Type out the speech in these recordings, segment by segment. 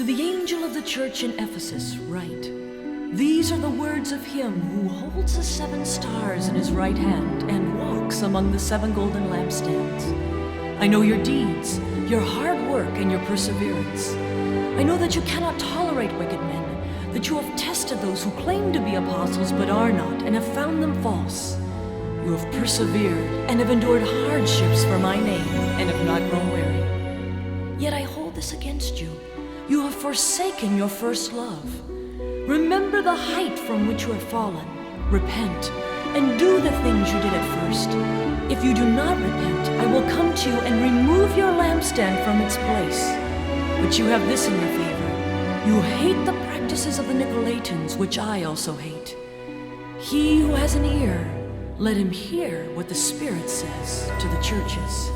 To the angel of the church in Ephesus write, these are the words of him who holds the 7 stars in his right hand and walks among the 7 golden lampstands. I know your deeds, your hard work, and your perseverance. I know that you cannot tolerate wicked men, that you have tested those who claim to be apostles but are not, and have found them false. You have persevered and have endured hardships for my name and have not grown weary. Yet I hold this against you. You have forsaken your first love. Remember the height from which you have fallen. Repent and do the things you did at first. If you do not repent, I will come to you and remove your lampstand from its place. But you have this in your favor. You hate the practices of the Nicolaitans, which I also hate. He who has an ear, let him hear what the Spirit says to the churches.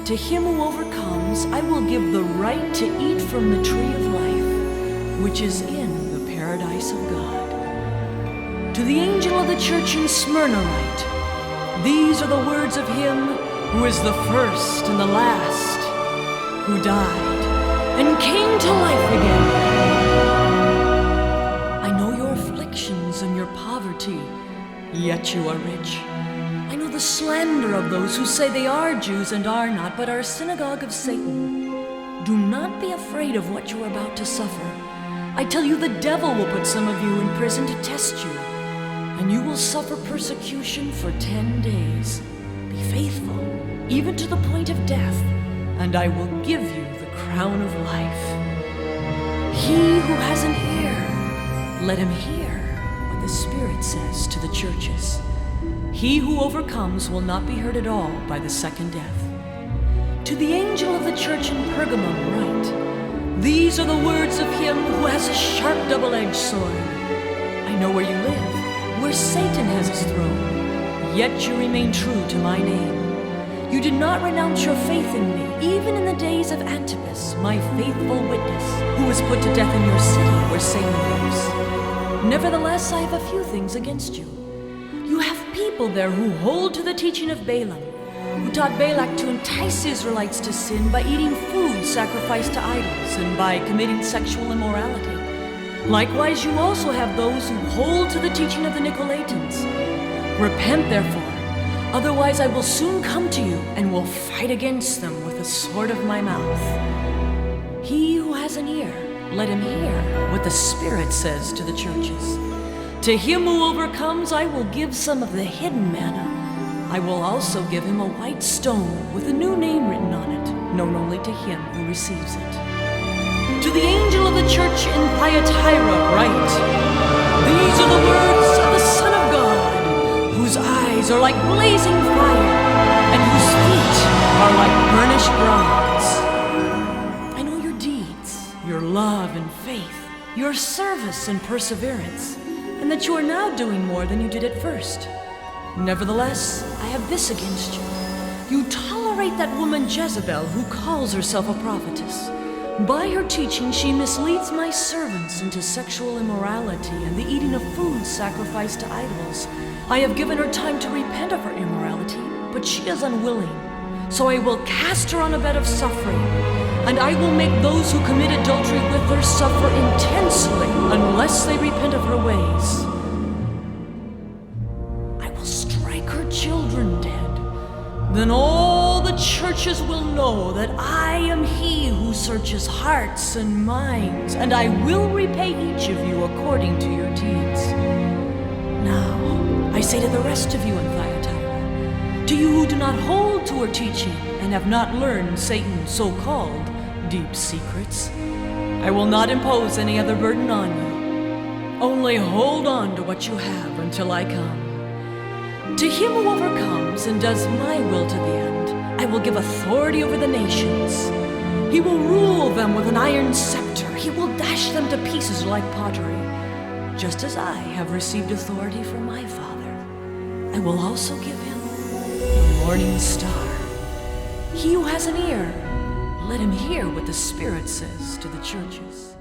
To him who overcomes, I will give the right to eat from the tree of life, which is in the paradise of God. To the angel of the church in Smyrna write, these are the words of him who is the first and the last, who died and came to life again. I know your afflictions and your poverty, yet you are rich. I know the slander of those who say they are Jews and are not, but are a synagogue of Satan. Do not be afraid of what you are about to suffer. I tell you, the devil will put some of you in prison to test you, and you will suffer persecution for 10 days. Be faithful, even to the point of death, and I will give you the crown of life. He who has an ear, let him hear what the Spirit says to the churches. He who overcomes will not be hurt at all by the second death. To the angel of the church in Pergamum write, these are the words of him who has a sharp double-edged sword. I know where you live, where Satan has his throne, yet you remain true to my name. You did not renounce your faith in me, even in the days of Antipas, my faithful witness, who was put to death in your city where Satan lives. Nevertheless, I have a few things against you. You have people there who hold to the teaching of Balaam, who taught Balak to entice Israelites to sin by eating food sacrificed to idols and by committing sexual immorality. Likewise, you also have those who hold to the teaching of the Nicolaitans. Repent, therefore, otherwise I will soon come to you and will fight against them with the sword of my mouth. He who has an ear, let him hear what the Spirit says to the churches. To him who overcomes, I will give some of the hidden manna. I will also give him a white stone with a new name written on it, known only to him who receives it. To the angel of the church in Thyatira write, these are the words of the Son of God, whose eyes are like blazing fire, and whose feet are like burnished bronze. I know your deeds, your love and faith, your service and perseverance, and that you are now doing more than you did at first. Nevertheless, I have this against you. You tolerate that woman Jezebel, who calls herself a prophetess. By her teaching, she misleads my servants into sexual immorality and the eating of food sacrificed to idols. I have given her time to repent of her immorality, but she is unwilling. So I will cast her on a bed of suffering, and I will make those who commit adultery with her suffer intensely unless they repent of her ways. I will strike her children dead. Then all the churches will know that I am he who searches hearts and minds, and I will repay each of you according to your deeds. Now, I say to the rest of you in Thyatira, to you who do not hold to her teaching and have not learned Satan's so-called deep secrets, I will not impose any other burden on you. Only hold on to what you have until I come. To him who overcomes and does my will to the end, I will give authority over the nations. He will rule them with an iron scepter. He will dash them to pieces like pottery. Just as I have received authority from my Father, I will also give him the morning star. He who has an ear, let him hear what the Spirit says to the churches.